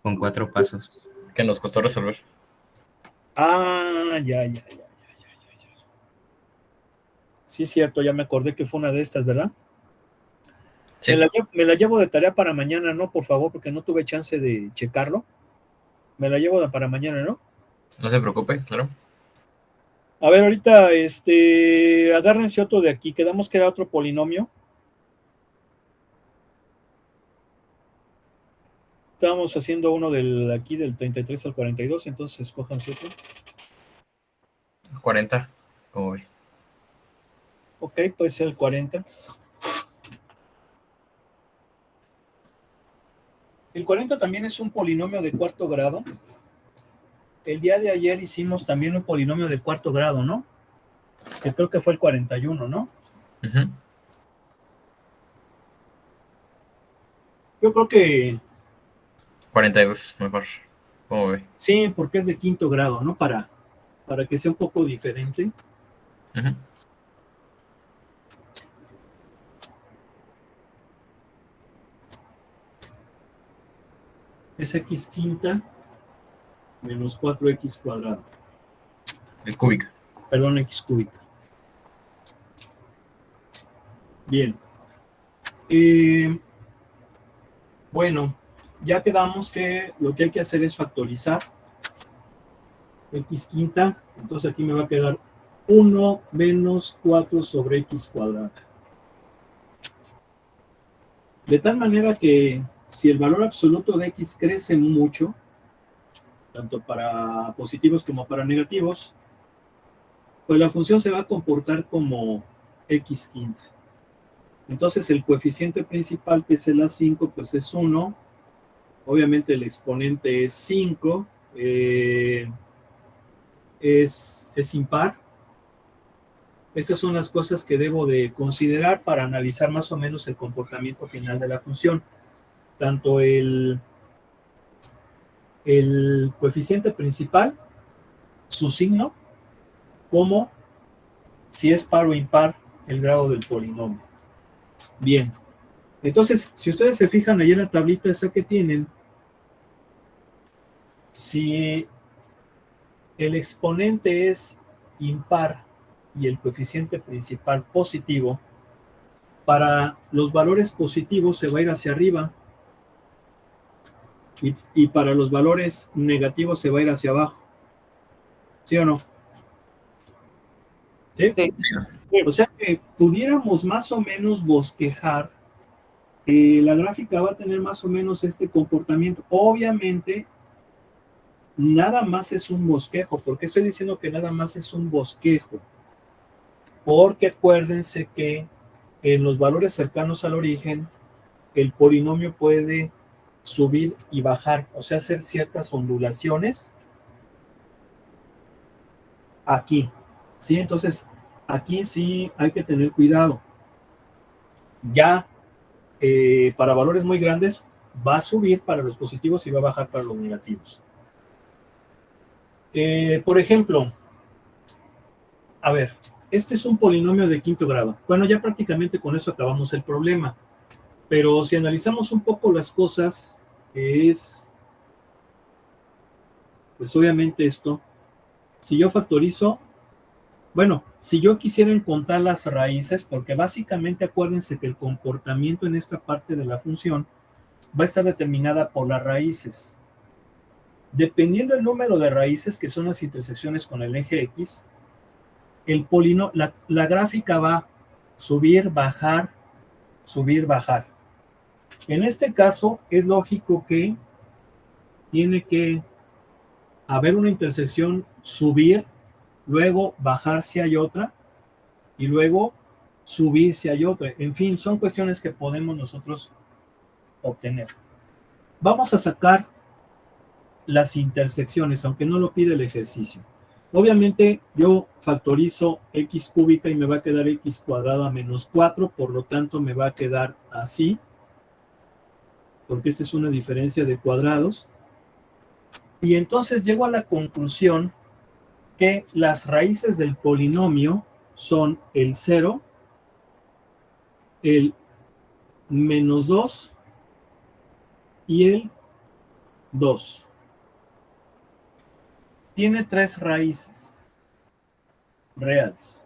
con 4 pasos. Que nos costó resolver. Ah, ya. Sí, cierto, ya me acordé que fue una de estas, ¿verdad? Sí. Me la llevo de tarea para mañana, ¿no? Por favor, porque no tuve chance de checarlo. Me la llevo para mañana, ¿no? No se preocupe, claro. A ver, ahorita, agárrense otro de aquí. Quedamos que era otro polinomio. Estábamos haciendo uno aquí del 33 al 42, entonces escojan otro. 40. ¿Cómo ve? Ok, puede ser el 40. El 40 también es un polinomio de cuarto grado. El día de ayer hicimos también un polinomio de cuarto grado, ¿no? Que creo que fue el 41, ¿no? Uh-huh. Yo creo que 42, mejor. ¿Cómo ve? sí, porque es de quinto grado, ¿no? Para que sea un poco diferente. Uh-huh. Es x quinta menos 4x cuadrado. Es cúbica. Perdón, x cúbica. Bien. Bueno, ya quedamos que lo que hay que hacer es factorizar x quinta. Entonces aquí me va a quedar 1 menos 4 sobre x cuadrado. De tal manera que si el valor absoluto de x crece mucho, tanto para positivos como para negativos, pues la función se va a comportar como x quinta. Entonces el coeficiente principal, que es el A5, pues es 1. Obviamente el exponente es 5. Es impar. Estas son las cosas que debo de considerar para analizar más o menos el comportamiento final de la función. Tanto el coeficiente principal, su signo, como si es par o impar el grado del polinomio. Bien, entonces, si ustedes se fijan ahí en la tablita esa que tienen, si el exponente es impar y el coeficiente principal positivo, para los valores positivos se va a ir hacia arriba y para los valores negativos se va a ir hacia abajo. ¿Sí o no? ¿Sí? Sí. O sea que pudiéramos más o menos bosquejar que la gráfica va a tener más o menos este comportamiento. Obviamente, nada más es un bosquejo. ¿Por qué estoy diciendo que nada más es un bosquejo? Porque acuérdense que en los valores cercanos al origen, el polinomio puede subir y bajar, o sea, hacer ciertas ondulaciones aquí. ¿Sí? Entonces, aquí sí hay que tener cuidado. Ya para valores muy grandes va a subir para los positivos y va a bajar para los negativos. Por ejemplo, a ver, este es un polinomio de quinto grado. Bueno, ya prácticamente con eso acabamos el problema. Pero si analizamos un poco las cosas, es, pues obviamente esto, si yo factorizo, bueno, si yo quisiera encontrar las raíces, porque básicamente acuérdense que el comportamiento en esta parte de la función va a estar determinada por las raíces. Dependiendo del número de raíces, que son las intersecciones con el eje X, la gráfica va a subir, bajar, subir, bajar. En este caso, es lógico que tiene que haber una intersección, subir, luego bajar si hay otra, y luego subir si hay otra. En fin, son cuestiones que podemos nosotros obtener. Vamos a sacar las intersecciones, aunque no lo pide el ejercicio. Obviamente yo factorizo x cúbica y me va a quedar x cuadrada menos 4, por lo tanto me va a quedar así, porque esta es una diferencia de cuadrados. Y entonces llego a la conclusión que las raíces del polinomio son el 0, el menos 2 y el 2. Tiene 3 raíces reales.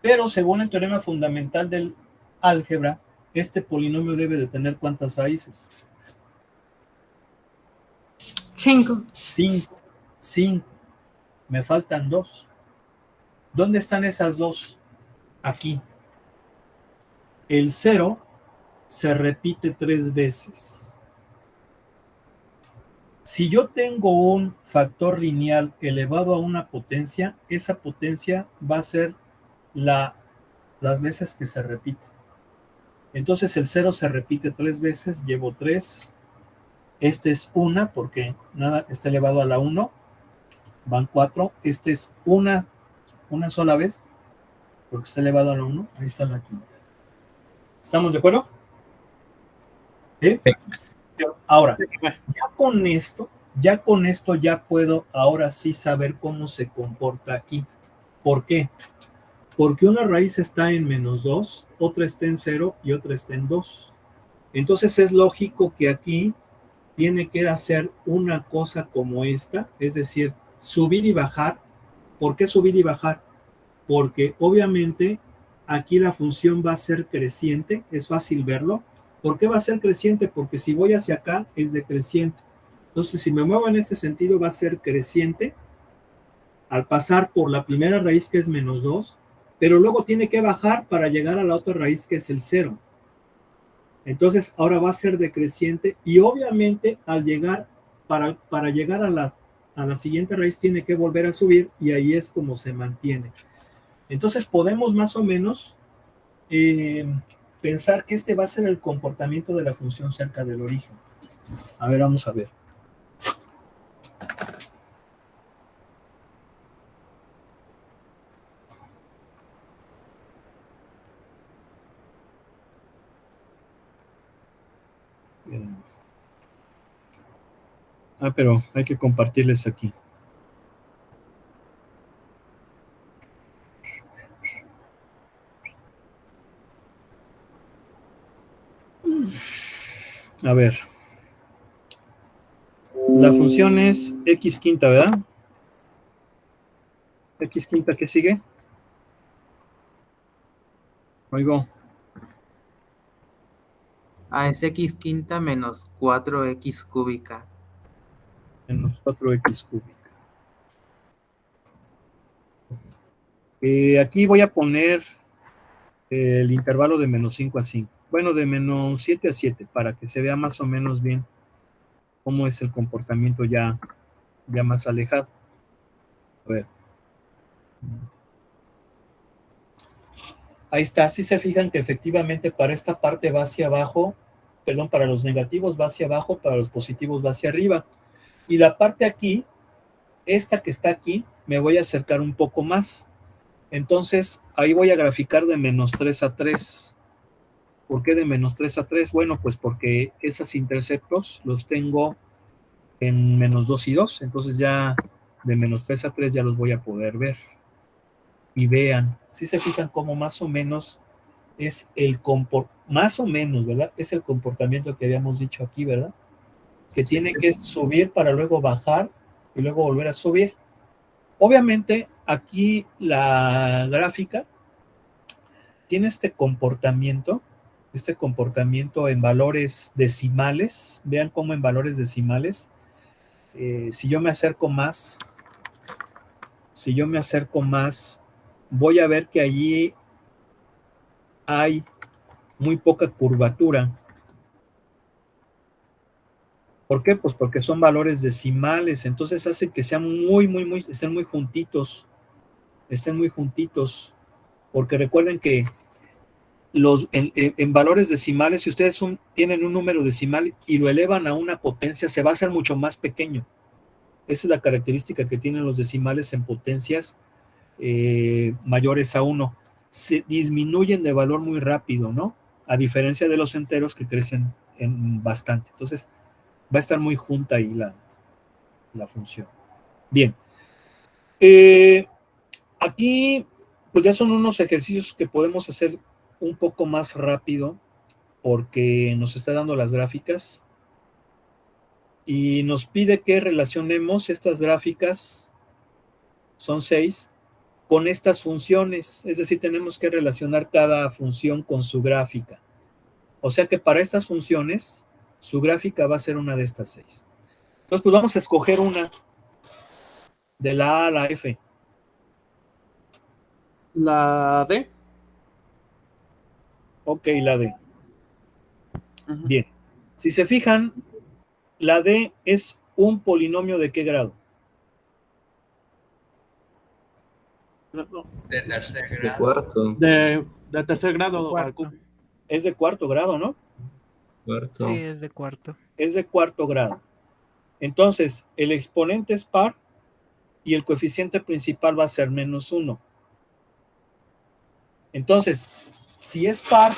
Pero según el teorema fundamental del álgebra, este polinomio debe de tener ¿cuántas raíces? 5. 5. 5. Me faltan 2. ¿Dónde están esas 2? Aquí. El 0 se repite 3 veces. Si yo tengo un factor lineal elevado a una potencia, esa potencia va a ser las veces que se repite. Entonces el 0 se repite 3 veces, llevo 3. Este es 1 porque nada está elevado a la 1. Van 4. Este es una sola vez porque está elevado a la 1. Ahí está la quinta. ¿Estamos de acuerdo? ¿Sí? Ahora, ya con esto ya puedo ahora sí saber cómo se comporta aquí. ¿Por qué? Porque una raíz está en -2, otra está en 0 y otra está en 2. Entonces es lógico que aquí tiene que hacer una cosa como esta, es decir, subir y bajar. ¿Por qué subir y bajar? Porque obviamente aquí la función va a ser creciente, es fácil verlo. ¿Por qué va a ser creciente? Porque si voy hacia acá es decreciente. Entonces, si me muevo en este sentido va a ser creciente al pasar por la primera raíz que es -2, pero luego tiene que bajar para llegar a la otra raíz que es el 0. Entonces, ahora va a ser decreciente y obviamente al llegar, para llegar a la siguiente raíz tiene que volver a subir y ahí es como se mantiene. Entonces, podemos más o menos pensar que este va a ser el comportamiento de la función cerca del origen. A ver, vamos a ver. Pero hay que compartirles aquí. A ver. La función es x quinta, ¿verdad? X quinta, ¿qué sigue? Oigo. Es x quinta menos 4x cúbica. Menos 4x cúbica. Aquí voy a poner el intervalo de -5 a 5. Bueno, de -7 a 7, para que se vea más o menos bien cómo es el comportamiento ya más alejado. A ver. Ahí está, si se fijan que efectivamente para esta parte va hacia abajo, perdón, para los negativos va hacia abajo, para los positivos va hacia arriba. Y la parte aquí, esta que está aquí, me voy a acercar un poco más. Entonces, ahí voy a graficar de -3 a 3. ¿Por qué de -3 a 3? Bueno, pues porque esos interceptos los tengo en -2 y 2. Entonces ya de -3 a 3 ya los voy a poder ver. Y vean, si se fijan cómo más o menos es más o menos, ¿verdad? Es el comportamiento que habíamos dicho aquí, ¿verdad? Que tiene que subir para luego bajar y luego volver a subir. Obviamente, aquí la gráfica tiene este comportamiento en valores decimales. Vean cómo en valores decimales, si yo me acerco más, voy a ver que allí hay muy poca curvatura. ¿Por qué? Pues porque son valores decimales, entonces hace que sean estén muy juntitos, porque recuerden que en valores decimales, si ustedes tienen un número decimal y lo elevan a una potencia, se va a hacer mucho más pequeño. Esa es la característica que tienen los decimales en potencias mayores a 1. Se disminuyen de valor muy rápido, ¿no? A diferencia de los enteros que crecen bastante. Entonces, va a estar muy junta ahí la función. Bien. Aquí, pues ya son unos ejercicios que podemos hacer un poco más rápido porque nos está dando las gráficas. y nos pide que relacionemos estas gráficas, son 6, con estas funciones, es decir, tenemos que relacionar cada función con su gráfica. O sea que para estas funciones, su gráfica va a ser una de estas 6. Entonces, pues vamos a escoger una de la A a la F. La D. Ok, la D. Ujú. Bien. Si se fijan, la D es un polinomio ¿de qué grado? No, De tercer De grado. cuarto. de tercer grado al cubo. Es de cuarto grado, ¿no? Cuarto. Sí, es de cuarto. Es de cuarto grado. Entonces, el exponente es par y el coeficiente principal va a ser -1. Entonces, si es par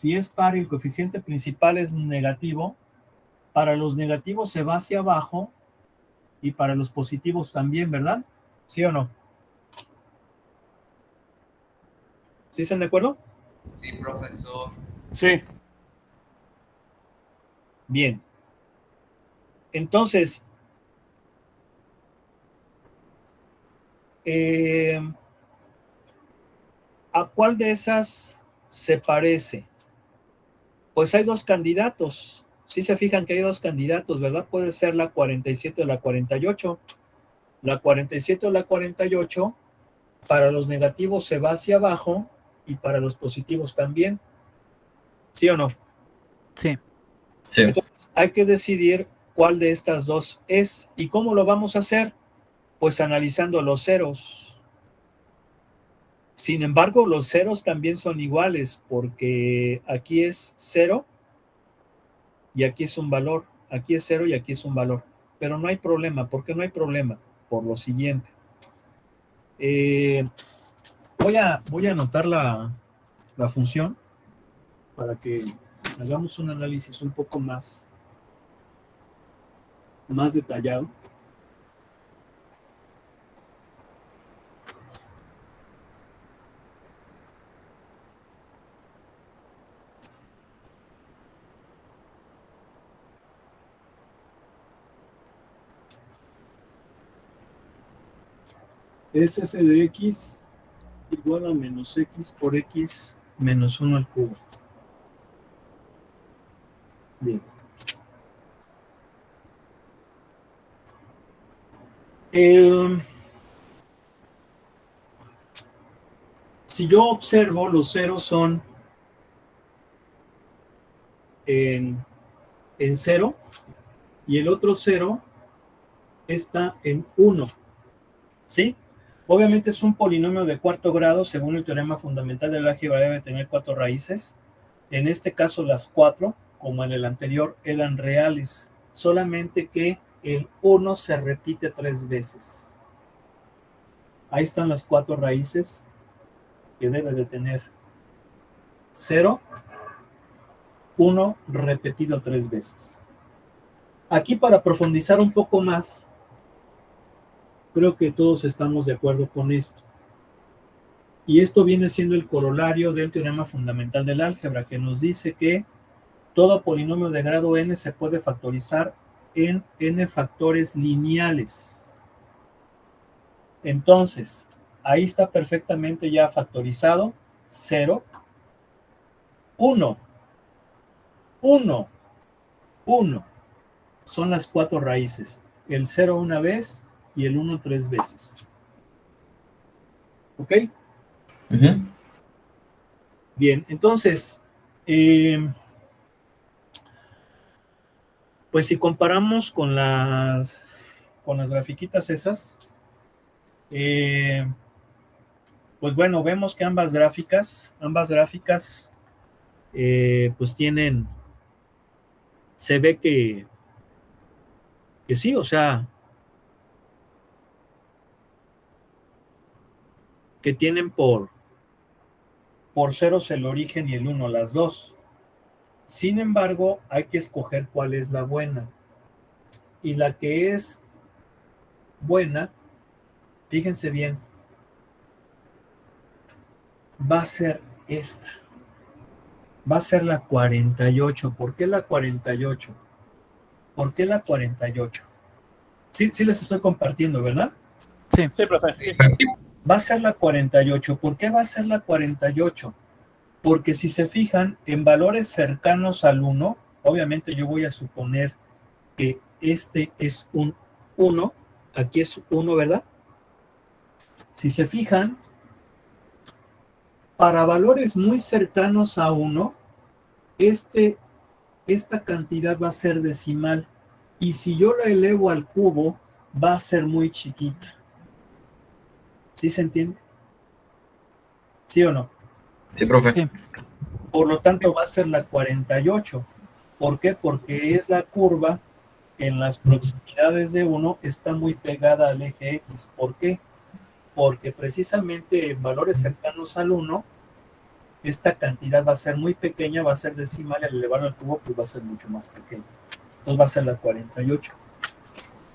y el coeficiente principal es negativo, para los negativos se va hacia abajo y para los positivos también, ¿verdad? ¿Sí o no? ¿Sí están de acuerdo? Sí, profesor. Sí. Bien. Entonces, ¿a cuál de esas se parece? Pues hay dos candidatos. Sí se fijan que hay dos candidatos, ¿verdad? Puede ser la 47 o la 48. La 47 o la 48, para los negativos se va hacia abajo y para los positivos también. ¿Sí o no? Sí. Sí. Entonces, hay que decidir cuál de estas dos es. ¿Y cómo lo vamos a hacer? Pues analizando los ceros. Sin embargo, los ceros también son iguales, porque aquí es 0 y aquí es un valor. Aquí es 0 y aquí es un valor. Pero no hay problema. ¿Por qué no hay problema? Por lo siguiente. Voy a anotar la función para que hagamos un análisis un poco más detallado. Es f de x igual a menos x por x menos 1 al cubo. Bien. Si yo observo, los ceros son en 0 y el otro 0 está en 1. ¿Sí? Obviamente es un polinomio de cuarto grado, según el teorema fundamental del álgebra debe tener 4 raíces. En este caso las 4, como en el anterior, eran reales, solamente que el 1 se repite 3 veces. Ahí están las 4 raíces que debe de tener 0, 1 repetido 3 veces. Aquí, para profundizar un poco más, creo que todos estamos de acuerdo con esto. Y esto viene siendo el corolario del teorema fundamental del álgebra, que nos dice que todo polinomio de grado n se puede factorizar en n factores lineales. Entonces, ahí está perfectamente ya factorizado 0, 1, 1, 1. Son las 4 raíces. El 0 una vez y el 1 3 veces. ¿Ok? Ujú. Bien, entonces, pues si comparamos con las grafiquitas esas, pues bueno, vemos que ambas gráficas, pues tienen, se ve que sí, o sea, que tienen por ceros el origen y el 1, las dos. Sin embargo, hay que escoger cuál es la buena. Y la que es buena, fíjense bien, va a ser esta. Va a ser la 48. ¿Por qué la 48? ¿Por qué la 48? Sí les estoy compartiendo, ¿verdad? Sí, profe. Sí. Va a ser la 48. ¿Por qué va a ser la 48? Porque si se fijan en valores cercanos al 1, obviamente yo voy a suponer que este es un 1, aquí es 1, ¿verdad? Si se fijan, para valores muy cercanos a 1, esta cantidad va a ser decimal, y si yo la elevo al cubo, va a ser muy chiquita. ¿Sí se entiende? ¿Sí o no? Sí, profe. Sí. Por lo tanto, va a ser la 48. ¿Por qué? Porque es la curva que en las proximidades de 1 está muy pegada al eje X. ¿Por qué? Porque precisamente en valores cercanos al 1, esta cantidad va a ser muy pequeña, va a ser decimal, y al elevarlo al cubo, pues va a ser mucho más pequeño. Entonces va a ser la 48.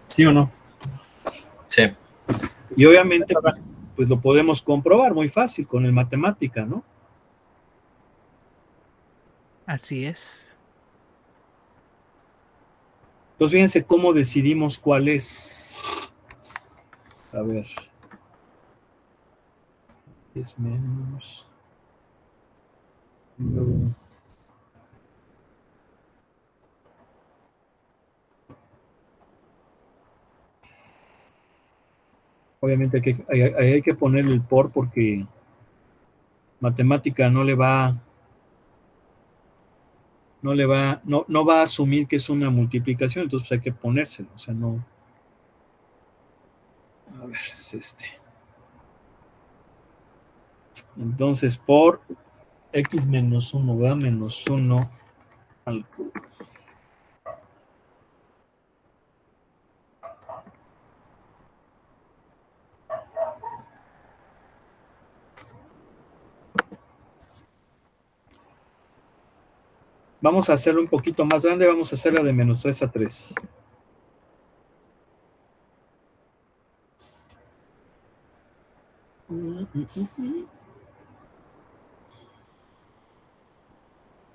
¿Sí o no? Sí. Y obviamente, pues lo podemos comprobar muy fácil con el matemática, ¿no? Así es. Entonces fíjense cómo decidimos cuál es. A ver. Es menos. No. Obviamente hay que ponerle el por, porque matemática no va a asumir que es una multiplicación, entonces pues hay que ponérselo, o sea, no. A ver, es este. Entonces, por x menos 1 va menos 1 al cubo. Vamos a hacerlo un poquito más grande, vamos a hacerla de menos 3 a 3.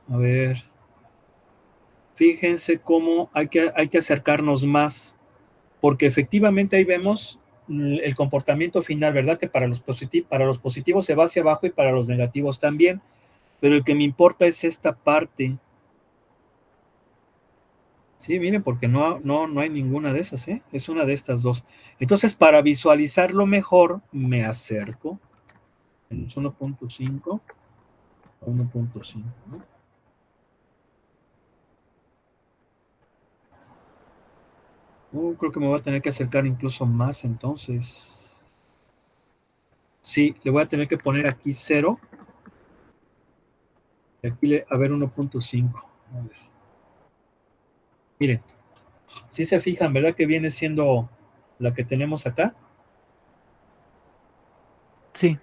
A ver. Fíjense cómo hay que acercarnos más, porque efectivamente ahí vemos el comportamiento final, ¿verdad? Que para los positivos se va hacia abajo y para los negativos también, pero el que me importa es esta parte. Sí, miren, porque no hay ninguna de esas, ¿eh? Es una de estas dos. Entonces, para visualizarlo mejor, me acerco. Menos 1.5 a 1.5, ¿no? Creo que me voy a tener que acercar incluso más, entonces. Sí, le voy a tener que poner aquí 0. Y aquí, a ver, 1.5. A ver. Miren, si se fijan, ¿verdad que viene siendo la que tenemos acá? Sí.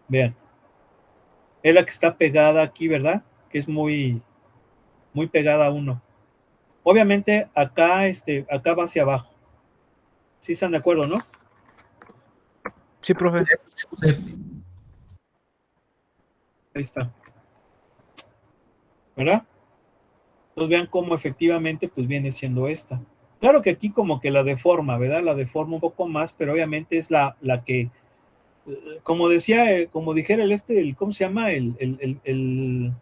Vean. Es la que está pegada aquí, ¿verdad? Que es muy, muy pegada a 1. Obviamente, acá va hacia abajo. ¿Sí están de acuerdo, no? Sí, profe. Sí. Ahí está. ¿Verdad? Entonces vean cómo efectivamente pues viene siendo esta. Claro que aquí como que la deforma, ¿verdad? La deforma un poco más, pero obviamente es la que, como decía, como dijera ¿cómo se llama? El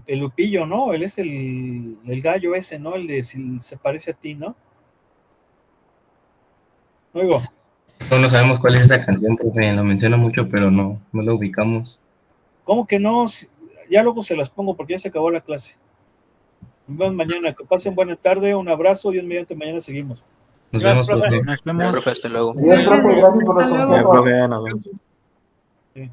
lupillo, ¿no? El gallo ese, ¿no? El de si se parece a ti, ¿no? Luego. No sabemos cuál es esa canción, profe. Lo menciona mucho, pero no la ubicamos. ¿Cómo que no? Ya luego se las pongo porque ya se acabó la clase. Nos vemos mañana. Que pasen buena tarde. Un abrazo. Dios mediante, mañana seguimos. Nos vemos, profe. Nos vemos. Profe, hasta luego. Bien, profe, gracias por Hasta luego. la Ya, profe, nos vemos. Sí.